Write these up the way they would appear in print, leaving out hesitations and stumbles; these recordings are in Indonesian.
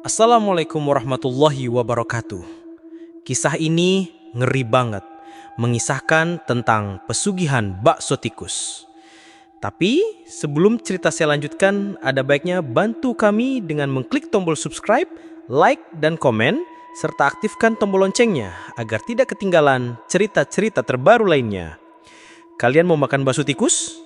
Assalamualaikum warahmatullahi wabarakatuh. Kisah ini ngeri banget, mengisahkan tentang pesugihan bakso tikus. Tapi sebelum cerita saya lanjutkan, ada baiknya bantu kami dengan mengklik tombol subscribe, like, dan komen, serta aktifkan tombol loncengnya agar tidak ketinggalan cerita-cerita terbaru lainnya. Kalian mau makan bakso tikus?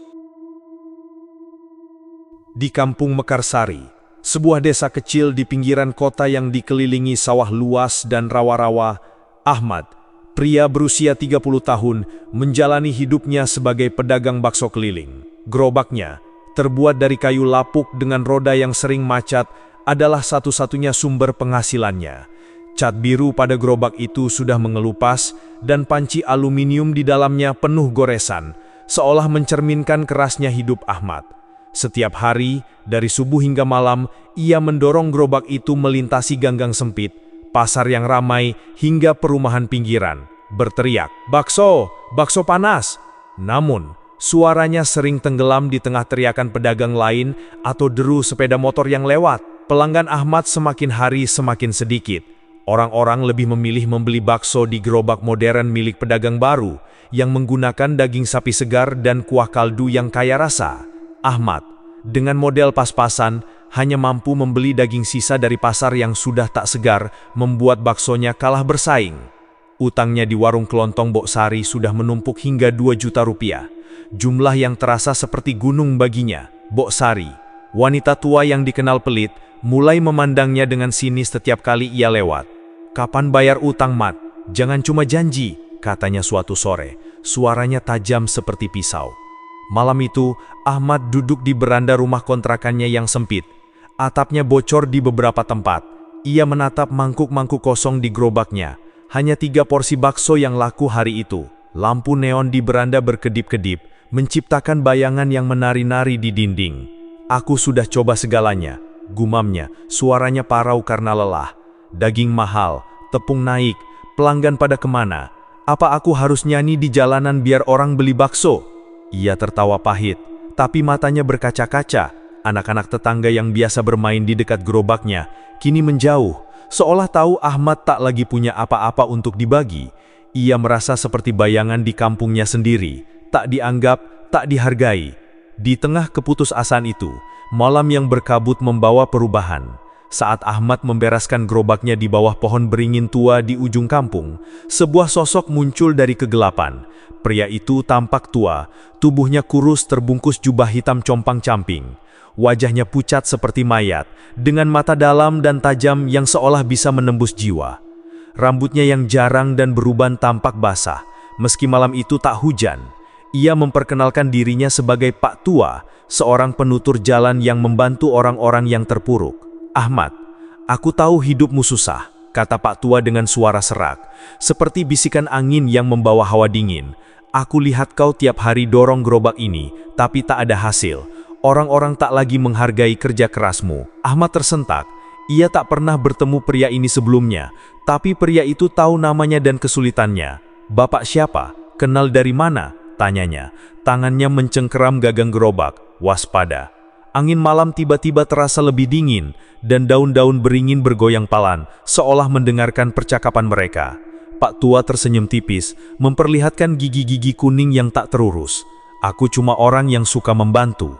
Di Kampung Mekarsari, sebuah desa kecil di pinggiran kota yang dikelilingi sawah luas dan rawa-rawa, Ahmad, pria berusia 30 tahun, menjalani hidupnya sebagai pedagang bakso keliling. Gerobaknya, terbuat dari kayu lapuk dengan roda yang sering macet, adalah satu-satunya sumber penghasilannya. Cat biru pada gerobak itu sudah mengelupas, dan panci aluminium di dalamnya penuh goresan, seolah mencerminkan kerasnya hidup Ahmad. Setiap hari, dari subuh hingga malam, ia mendorong gerobak itu melintasi ganggang sempit, pasar yang ramai, hingga perumahan pinggiran, berteriak, "Bakso! Bakso panas!" Namun, suaranya sering tenggelam di tengah teriakan pedagang lain atau deru sepeda motor yang lewat. Pelanggan Ahmad semakin hari semakin sedikit. Orang-orang lebih memilih membeli bakso di gerobak modern milik pedagang baru, yang menggunakan daging sapi segar dan kuah kaldu yang kaya rasa. Ahmad, dengan model pas-pasan, hanya mampu membeli daging sisa dari pasar yang sudah tak segar, membuat baksonya kalah bersaing. Utangnya di warung kelontong Bok Sari sudah menumpuk hingga 2 juta rupiah. Jumlah yang terasa seperti gunung baginya. Bok Sari, wanita tua yang dikenal pelit, mulai memandangnya dengan sinis setiap kali ia lewat. "Kapan bayar utang, Mat? Jangan cuma janji," katanya suatu sore. Suaranya tajam seperti pisau. Malam itu, Ahmad duduk di beranda rumah kontrakannya yang sempit. Atapnya bocor di beberapa tempat. Ia menatap mangkuk-mangkuk kosong di gerobaknya. Hanya 3 porsi bakso yang laku hari itu. Lampu neon di beranda berkedip-kedip, menciptakan bayangan yang menari-nari di dinding. "Aku sudah coba segalanya," gumamnya, suaranya parau karena lelah. "Daging mahal, tepung naik, pelanggan pada kemana? Apa aku harus nyanyi di jalanan biar orang beli bakso?" Ia tertawa pahit, tapi matanya berkaca-kaca. Anak-anak tetangga yang biasa bermain di dekat gerobaknya kini menjauh, seolah tahu Ahmad tak lagi punya apa-apa untuk dibagi. Ia merasa seperti bayangan di kampungnya sendiri, tak dianggap, tak dihargai. Di tengah keputusasaan itu, malam yang berkabut membawa perubahan. Saat Ahmad membereskan gerobaknya di bawah pohon beringin tua di ujung kampung, sebuah sosok muncul dari kegelapan. Pria itu tampak tua, tubuhnya kurus terbungkus jubah hitam compang-camping. Wajahnya pucat seperti mayat, dengan mata dalam dan tajam yang seolah bisa menembus jiwa. Rambutnya yang jarang dan beruban tampak basah, meski malam itu tak hujan. Ia memperkenalkan dirinya sebagai Pak Tua, seorang penutur jalan yang membantu orang-orang yang terpuruk. "Ahmad, aku tahu hidupmu susah," kata Pak Tua dengan suara serak, seperti bisikan angin yang membawa hawa dingin. "Aku lihat kau tiap hari dorong gerobak ini, tapi tak ada hasil. Orang-orang tak lagi menghargai kerja kerasmu." Ahmad tersentak. Ia tak pernah bertemu pria ini sebelumnya, tapi pria itu tahu namanya dan kesulitannya. "Bapak siapa? Kenal dari mana?" tanyanya. Tangannya mencengkeram gagang gerobak. Waspada. Angin malam tiba-tiba terasa lebih dingin, dan daun-daun beringin bergoyang pelan, seolah mendengarkan percakapan mereka. Pak Tua tersenyum tipis, memperlihatkan gigi-gigi kuning yang tak terurus. "Aku cuma orang yang suka membantu.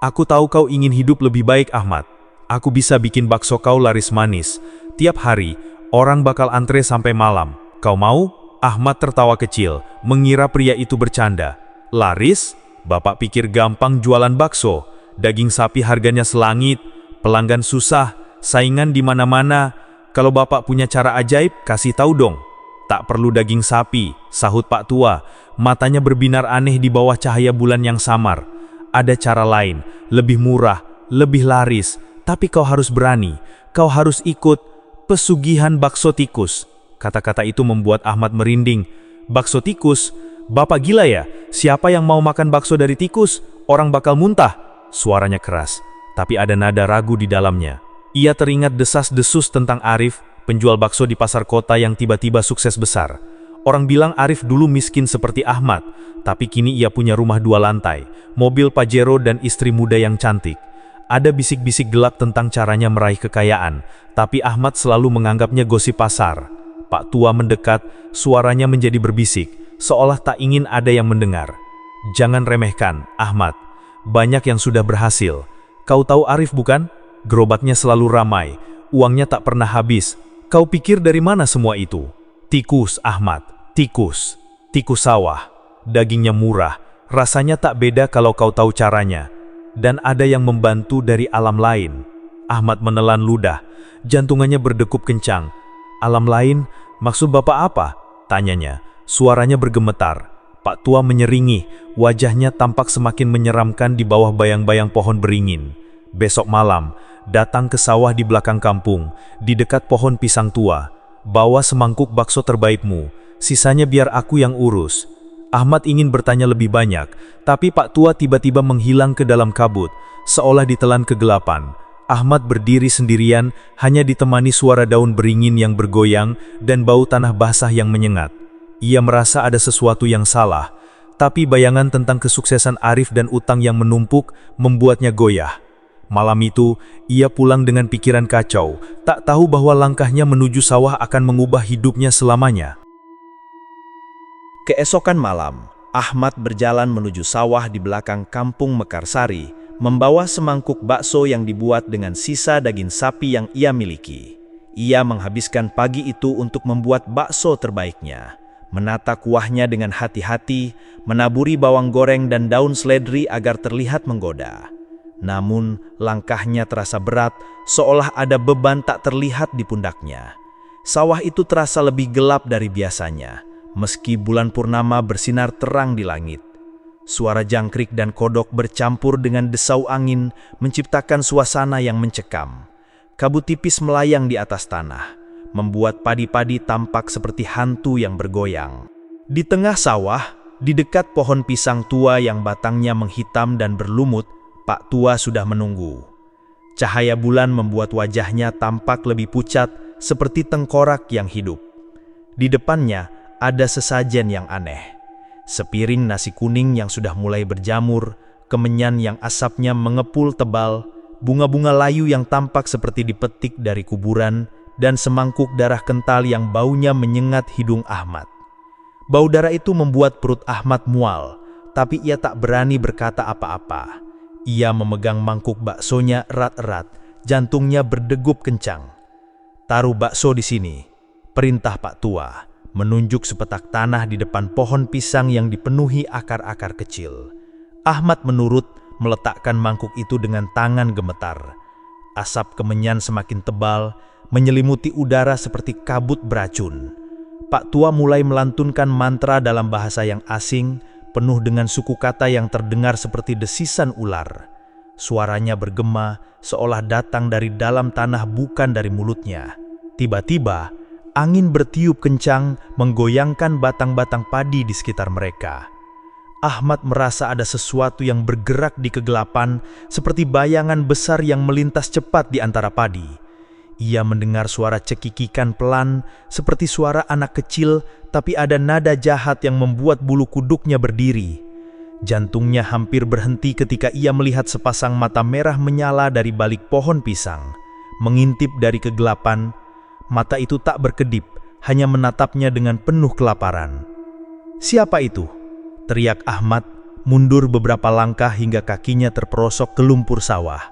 Aku tahu kau ingin hidup lebih baik, Ahmad. Aku bisa bikin bakso kau laris manis. Tiap hari, orang bakal antre sampai malam. Kau mau?" Ahmad tertawa kecil, mengira pria itu bercanda. "Laris? Bapak pikir gampang jualan bakso? Daging sapi harganya selangit, pelanggan susah, saingan di mana-mana. Kalau Bapak punya cara ajaib, kasih tahu dong." "Tak perlu daging sapi," sahut Pak Tua. Matanya berbinar aneh di bawah cahaya bulan yang samar. "Ada cara lain, lebih murah, lebih laris. Tapi kau harus berani, kau harus ikut pesugihan bakso tikus." Kata-kata itu membuat Ahmad merinding. "Bakso tikus? Bapak gila ya? Siapa yang mau makan bakso dari tikus? Orang bakal muntah." Suaranya keras, tapi ada nada ragu di dalamnya. Ia teringat desas-desus tentang Arif, penjual bakso di pasar kota yang tiba-tiba sukses besar. Orang bilang Arif dulu miskin seperti Ahmad, tapi kini ia punya rumah 2 lantai, mobil Pajero dan istri muda yang cantik. Ada bisik-bisik gelap tentang caranya meraih kekayaan, tapi Ahmad selalu menganggapnya gosip pasar. Pak tua mendekat, suaranya menjadi berbisik, seolah tak ingin ada yang mendengar. Jangan remehkan, Ahmad. Banyak yang sudah berhasil. Kau tahu Arif bukan? Gerobaknya selalu ramai, uangnya tak pernah habis. Kau pikir dari mana semua itu? Tikus, Ahmad, tikus. Tikus sawah. Dagingnya murah, rasanya tak beda kalau kau tahu caranya. Dan ada yang membantu dari alam lain. Ahmad menelan ludah, jantungannya berdegup kencang. Alam lain, maksud Bapak apa? Tanyanya, suaranya bergemetar. Pak tua menyeringi, wajahnya tampak semakin menyeramkan di bawah bayang-bayang pohon beringin. Besok malam, datang ke sawah di belakang kampung, di dekat pohon pisang tua. Bawa semangkuk bakso terbaikmu, sisanya biar aku yang urus. Ahmad ingin bertanya lebih banyak, tapi Pak tua tiba-tiba menghilang ke dalam kabut, seolah ditelan kegelapan. Ahmad berdiri sendirian, hanya ditemani suara daun beringin yang bergoyang dan bau tanah basah yang menyengat. Ia merasa ada sesuatu yang salah, tapi bayangan tentang kesuksesan Arif dan utang yang menumpuk membuatnya goyah. Malam itu, ia pulang dengan pikiran kacau, tak tahu bahwa langkahnya menuju sawah akan mengubah hidupnya selamanya. Keesokan malam, Ahmad berjalan menuju sawah di belakang kampung Mekarsari, membawa semangkuk bakso yang dibuat dengan sisa daging sapi yang ia miliki. Ia menghabiskan pagi itu untuk membuat bakso terbaiknya, menata kuahnya dengan hati-hati, menaburi bawang goreng dan daun seledri agar terlihat menggoda. Namun, langkahnya terasa berat, seolah ada beban tak terlihat di pundaknya. Sawah itu terasa lebih gelap dari biasanya, meski bulan purnama bersinar terang di langit. Suara jangkrik dan kodok bercampur dengan desau angin menciptakan suasana yang mencekam. Kabut tipis melayang di atas tanah, membuat padi-padi tampak seperti hantu yang bergoyang. Di tengah sawah, di dekat pohon pisang tua yang batangnya menghitam dan berlumut, Pak tua sudah menunggu. Cahaya bulan membuat wajahnya tampak lebih pucat seperti tengkorak yang hidup. Di depannya, ada sesajen yang aneh. Sepiring nasi kuning yang sudah mulai berjamur, kemenyan yang asapnya mengepul tebal, bunga-bunga layu yang tampak seperti dipetik dari kuburan, dan semangkuk darah kental yang baunya menyengat hidung Ahmad. Bau darah itu membuat perut Ahmad mual, tapi ia tak berani berkata apa-apa. Ia memegang mangkuk baksonya erat-erat, jantungnya berdegup kencang. "Taruh bakso di sini," perintah Pak tua, menunjuk sepetak tanah di depan pohon pisang yang dipenuhi akar-akar kecil. Ahmad menurut, meletakkan mangkuk itu dengan tangan gemetar. Asap kemenyan semakin tebal, menyelimuti udara seperti kabut beracun. Pak tua mulai melantunkan mantra dalam bahasa yang asing, penuh dengan suku kata yang terdengar seperti desisan ular. Suaranya bergema, seolah datang dari dalam tanah bukan dari mulutnya. Tiba-tiba, angin bertiup kencang menggoyangkan batang-batang padi di sekitar mereka. Ahmad merasa ada sesuatu yang bergerak di kegelapan seperti bayangan besar yang melintas cepat di antara padi. Ia mendengar suara cekikikan pelan seperti suara anak kecil, tapi ada nada jahat yang membuat bulu kuduknya berdiri. Jantungnya hampir berhenti ketika ia melihat sepasang mata merah menyala dari balik pohon pisang. Mengintip dari kegelapan, mata itu tak berkedip, hanya menatapnya dengan penuh kelaparan. "Siapa itu?" teriak Ahmad, mundur beberapa langkah hingga kakinya terperosok ke lumpur sawah.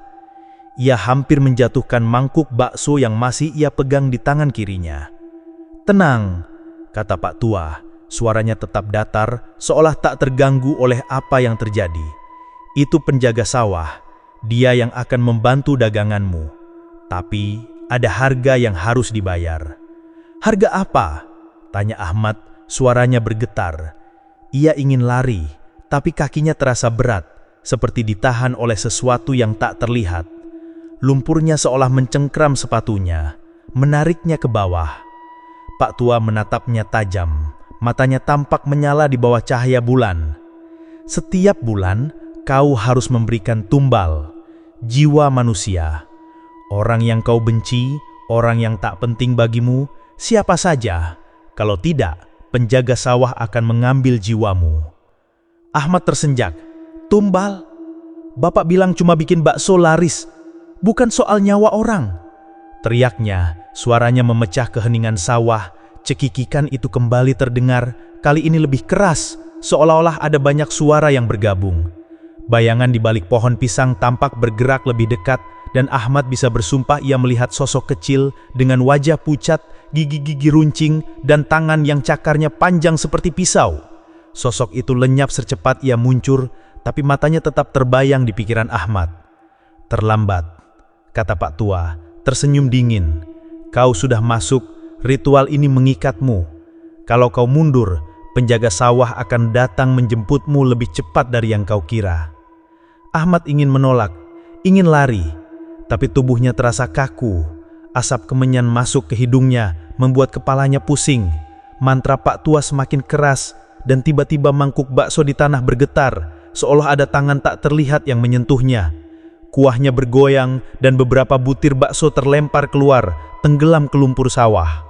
Ia hampir menjatuhkan mangkuk bakso yang masih ia pegang di tangan kirinya. "Tenang," kata Pak tua, suaranya tetap datar, seolah tak terganggu oleh apa yang terjadi. "Itu penjaga sawah, dia yang akan membantu daganganmu. Tapi ada harga yang harus dibayar." "Harga apa?" tanya Ahmad, suaranya bergetar. Ia ingin lari, tapi kakinya terasa berat, seperti ditahan oleh sesuatu yang tak terlihat. Lumpurnya seolah mencengkram sepatunya, menariknya ke bawah. Pak tua menatapnya tajam, matanya tampak menyala di bawah cahaya bulan. "Setiap bulan, kau harus memberikan tumbal, jiwa manusia. Orang yang kau benci, orang yang tak penting bagimu, siapa saja. Kalau tidak, penjaga sawah akan mengambil jiwamu." Ahmad tersenjak. "Tumbal? Bapak bilang cuma bikin bakso laris. bukan soal nyawa orang." Teriaknya, suaranya memecah keheningan sawah. Cekikikan itu kembali terdengar, kali ini lebih keras, seolah-olah ada banyak suara yang bergabung. Bayangan di balik pohon pisang tampak bergerak lebih dekat, dan Ahmad bisa bersumpah ia melihat sosok kecil dengan wajah pucat, gigi-gigi runcing, dan tangan yang cakarnya panjang seperti pisau. Sosok itu lenyap secepat ia muncul, tapi matanya tetap terbayang di pikiran Ahmad. "Terlambat," kata Pak Tua, tersenyum dingin. "Kau sudah masuk, ritual ini mengikatmu. Kalau kau mundur, penjaga sawah akan datang menjemputmu lebih cepat dari yang kau kira." Ahmad ingin menolak, ingin lari, tapi tubuhnya terasa kaku. Asap kemenyan masuk ke hidungnya, membuat kepalanya pusing. Mantra Pak Tua semakin keras, dan tiba-tiba mangkuk bakso di tanah bergetar, seolah ada tangan tak terlihat yang menyentuhnya. Kuahnya bergoyang, dan beberapa butir bakso terlempar keluar, tenggelam ke lumpur sawah.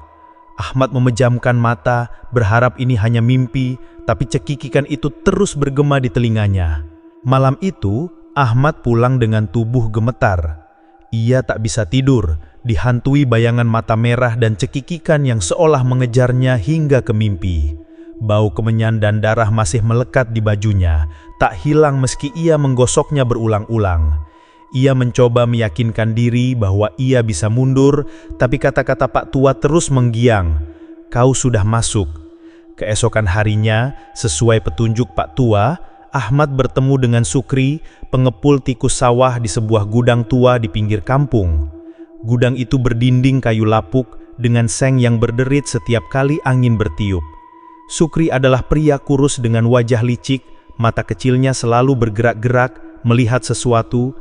Ahmad memejamkan mata, berharap ini hanya mimpi, tapi cekikikan itu terus bergema di telinganya. Malam itu, Ahmad pulang dengan tubuh gemetar. Ia tak bisa tidur, dihantui bayangan mata merah dan cekikikan yang seolah mengejarnya hingga ke mimpi. Bau kemenyan dan darah masih melekat di bajunya, tak hilang meski ia menggosoknya berulang-ulang. Ia mencoba meyakinkan diri bahwa ia bisa mundur, tapi kata-kata Pak Tua terus menggiang. "Kau sudah masuk." Keesokan harinya, sesuai petunjuk Pak Tua, Ahmad bertemu dengan Sukri, pengepul tikus sawah di sebuah gudang tua di pinggir kampung. Gudang itu berdinding kayu lapuk dengan seng yang berderit setiap kali angin bertiup. Sukri adalah pria kurus dengan wajah licik, mata kecilnya selalu bergerak-gerak, melihat sesuatu.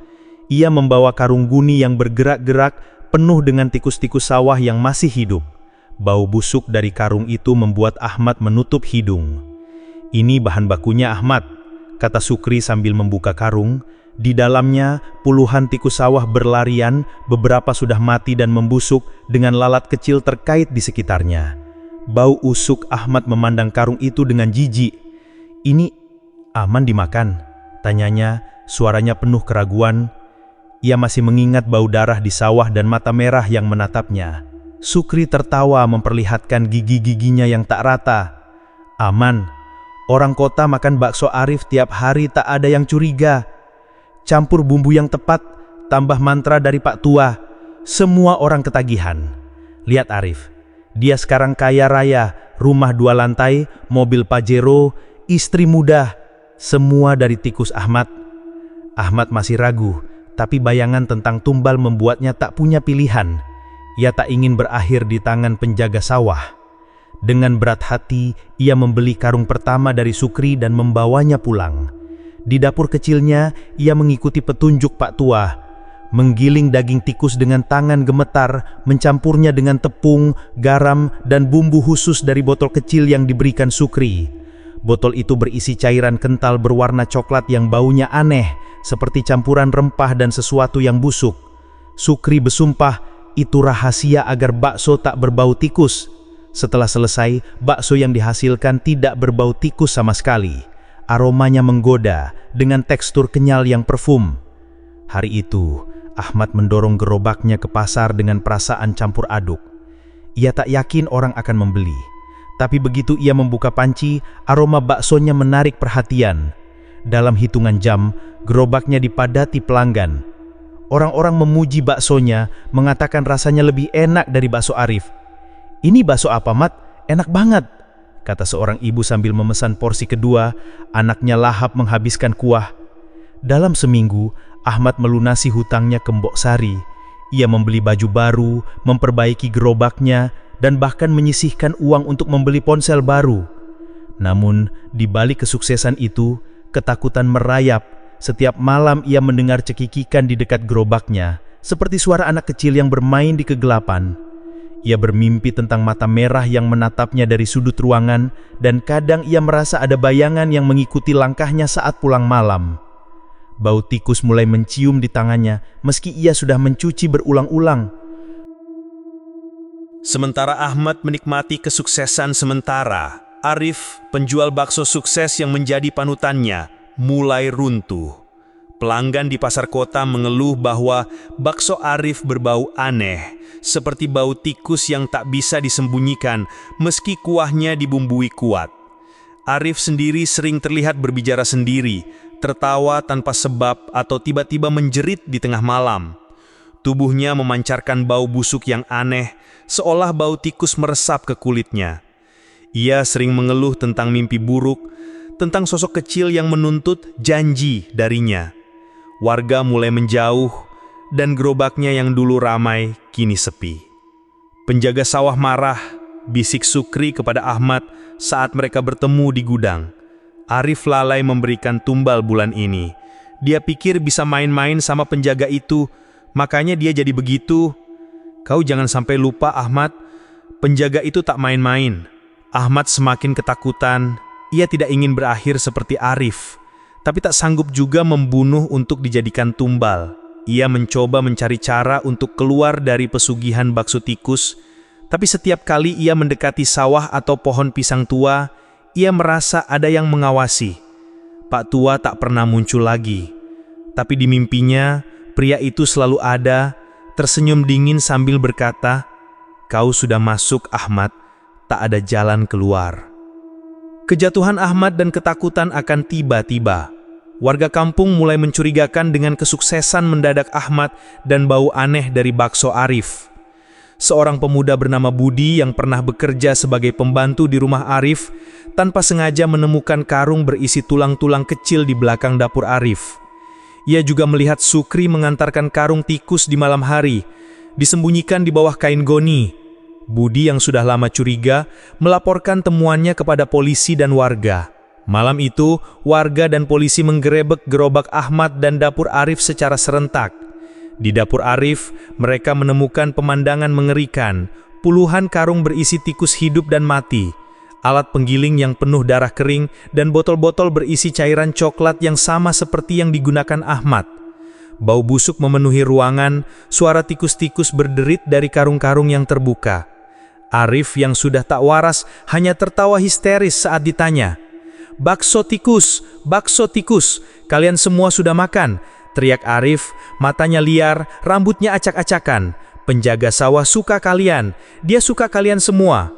Ia membawa karung guni yang bergerak-gerak, penuh dengan tikus-tikus sawah yang masih hidup. Bau busuk dari karung itu membuat Ahmad menutup hidung. "Ini bahan bakunya, Ahmad," kata Sukri sambil membuka karung. Di dalamnya, puluhan tikus sawah berlarian, beberapa sudah mati dan membusuk dengan lalat kecil terkait di sekitarnya. Bau usuk. Ahmad memandang karung itu dengan jijik. "Ini aman dimakan?" tanyanya, suaranya penuh keraguan. Ia masih mengingat bau darah di sawah dan mata merah yang menatapnya. Sukri tertawa memperlihatkan gigi-giginya yang tak rata. "Aman. Orang kota makan bakso Arif tiap hari, tak ada yang curiga. Campur bumbu yang tepat, tambah mantra dari Pak Tua, semua orang ketagihan. Lihat Arif, dia sekarang kaya raya, rumah 2 lantai, mobil Pajero, istri muda, semua dari tikus Ahmad." Ahmad masih ragu, tapi bayangan tentang tumbal membuatnya tak punya pilihan. Ia tak ingin berakhir di tangan penjaga sawah. Dengan berat hati, ia membeli karung pertama dari Sukri dan membawanya pulang. Di dapur kecilnya, ia mengikuti petunjuk Pak Tua. Menggiling daging tikus dengan tangan gemetar, mencampurnya dengan tepung, garam, dan bumbu khusus dari botol kecil yang diberikan Sukri. Botol itu berisi cairan kental berwarna coklat yang baunya aneh, seperti campuran rempah dan sesuatu yang busuk. Sukri bersumpah, itu rahasia agar bakso tak berbau tikus. Setelah selesai, bakso yang dihasilkan tidak berbau tikus sama sekali. Aromanya menggoda dengan tekstur kenyal yang parfum. Hari itu, Ahmad mendorong gerobaknya ke pasar dengan perasaan campur aduk. Ia tak yakin orang akan membeli. Tapi begitu ia membuka panci, aroma baksonya menarik perhatian. Dalam hitungan jam, gerobaknya dipadati pelanggan. Orang-orang memuji baksonya, mengatakan rasanya lebih enak dari bakso Arif. "Ini bakso apa, Mat? Enak banget," kata seorang ibu sambil memesan porsi kedua. Anaknya lahap menghabiskan kuah. Dalam seminggu, Ahmad melunasi hutangnya ke Mbok Sari. Ia membeli baju baru, memperbaiki gerobaknya, dan bahkan menyisihkan uang untuk membeli ponsel baru. Namun, di balik kesuksesan itu, ketakutan merayap. Setiap malam ia mendengar cekikikan di dekat gerobaknya, seperti suara anak kecil yang bermain di kegelapan. Ia bermimpi tentang mata merah yang menatapnya dari sudut ruangan, dan kadang ia merasa ada bayangan yang mengikuti langkahnya saat pulang malam. Bau tikus mulai mencium di tangannya, meski ia sudah mencuci berulang-ulang. Sementara Ahmad menikmati kesuksesan sementara, Arif, penjual bakso sukses yang menjadi panutannya, mulai runtuh. Pelanggan di pasar kota mengeluh bahwa bakso Arif berbau aneh, seperti bau tikus yang tak bisa disembunyikan meski kuahnya dibumbui kuat. Arif sendiri sering terlihat berbicara sendiri, tertawa tanpa sebab atau tiba-tiba menjerit di tengah malam. Tubuhnya memancarkan bau busuk yang aneh, seolah bau tikus meresap ke kulitnya. Ia sering mengeluh tentang mimpi buruk, tentang sosok kecil yang menuntut janji darinya. Warga mulai menjauh, dan gerobaknya yang dulu ramai kini sepi. Penjaga sawah marah, bisik Sukri kepada Ahmad saat mereka bertemu di gudang. Arif lalai memberikan tumbal bulan ini. Dia pikir bisa main-main sama penjaga itu, makanya dia jadi begitu. Kau jangan sampai lupa, Ahmad, penjaga itu tak main-main. Ahmad semakin ketakutan. Ia tidak ingin berakhir seperti Arif, tapi tak sanggup juga membunuh untuk dijadikan tumbal. Ia mencoba mencari cara untuk keluar dari pesugihan bakso tikus, tapi setiap kali ia mendekati sawah atau pohon pisang tua, ia merasa ada yang mengawasi. Pak tua tak pernah muncul lagi, tapi di mimpinya, pria itu selalu ada, tersenyum dingin sambil berkata, "Kau sudah masuk, Ahmad, tak ada jalan keluar." Kejatuhan Ahmad dan ketakutan akan tiba-tiba. Warga kampung mulai mencurigakan dengan kesuksesan mendadak Ahmad dan bau aneh dari bakso Arif. Seorang pemuda bernama Budi yang pernah bekerja sebagai pembantu di rumah Arif, tanpa sengaja menemukan karung berisi tulang-tulang kecil di belakang dapur Arif. Ia juga melihat Sukri mengantarkan karung tikus di malam hari, disembunyikan di bawah kain goni. Budi yang sudah lama curiga melaporkan temuannya kepada polisi dan warga. Malam itu, warga dan polisi menggerebek gerobak Ahmad dan dapur Arif secara serentak. Di dapur Arif, mereka menemukan pemandangan mengerikan, puluhan karung berisi tikus hidup dan mati, alat penggiling yang penuh darah kering, dan botol-botol berisi cairan coklat yang sama seperti yang digunakan Ahmad. Bau busuk memenuhi ruangan, suara tikus-tikus berderit dari karung-karung yang terbuka. Arif yang sudah tak waras hanya tertawa histeris saat ditanya. "Bakso tikus, kalian semua sudah makan?" teriak Arif, matanya liar, rambutnya acak-acakan. "Penjaga sawah suka kalian, dia suka kalian semua."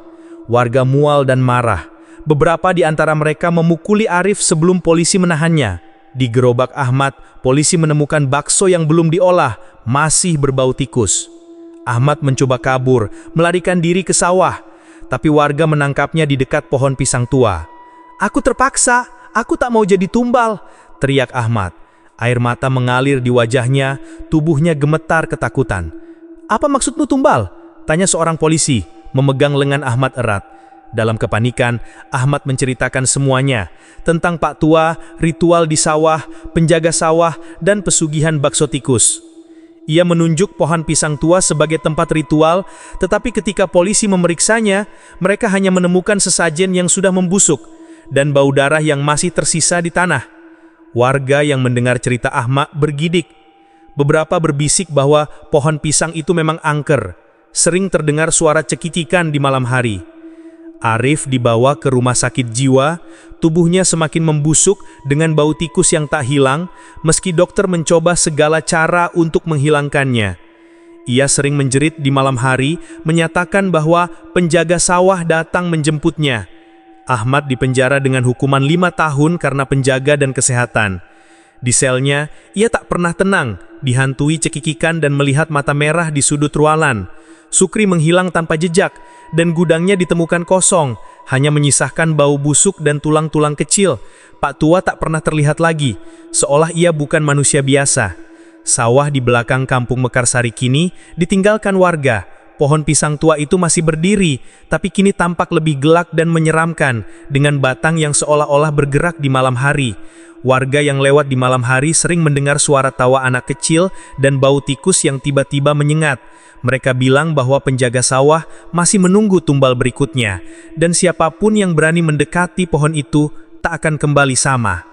Warga mual dan marah. Beberapa di antara mereka memukuli Arif sebelum polisi menahannya. Di gerobak Ahmad, polisi menemukan bakso yang belum diolah, masih berbau tikus. Ahmad mencoba kabur, melarikan diri ke sawah, tapi warga menangkapnya di dekat pohon pisang tua. "Aku terpaksa, aku tak mau jadi tumbal," teriak Ahmad. Air mata mengalir di wajahnya, tubuhnya gemetar ketakutan. "Apa maksudmu tumbal?" tanya seorang polisi, memegang lengan Ahmad erat. Dalam kepanikan, Ahmad menceritakan semuanya, tentang Pak Tua, ritual di sawah, penjaga sawah, dan pesugihan bakso tikus. Ia menunjuk pohon pisang tua sebagai tempat ritual, tetapi ketika polisi memeriksanya, mereka hanya menemukan sesajen yang sudah membusuk dan bau darah yang masih tersisa di tanah. Warga yang mendengar cerita Ahmad bergidik. Beberapa berbisik bahwa pohon pisang itu memang angker. Sering terdengar suara cekikikan di malam hari. Arif dibawa ke rumah sakit jiwa, tubuhnya semakin membusuk dengan bau tikus yang tak hilang, meski dokter mencoba segala cara untuk menghilangkannya. Ia sering menjerit di malam hari, menyatakan bahwa penjaga sawah datang menjemputnya. Ahmad dipenjara dengan hukuman 5 tahun karena penjaga dan kesehatan. Di selnya, ia tak pernah tenang, dihantui cekikikan dan melihat mata merah di sudut ruangan. Sukri menghilang tanpa jejak, dan gudangnya ditemukan kosong, hanya menyisahkan bau busuk dan tulang-tulang kecil. Pak Tua tak pernah terlihat lagi, seolah ia bukan manusia biasa. Sawah di belakang kampung Mekarsari kini ditinggalkan warga. Pohon pisang tua itu masih berdiri, tapi kini tampak lebih gelap dan menyeramkan, dengan batang yang seolah-olah bergerak di malam hari. Warga yang lewat di malam hari sering mendengar suara tawa anak kecil dan bau tikus yang tiba-tiba menyengat. Mereka bilang bahwa penjaga sawah masih menunggu tumbal berikutnya, dan siapapun yang berani mendekati pohon itu tak akan kembali sama.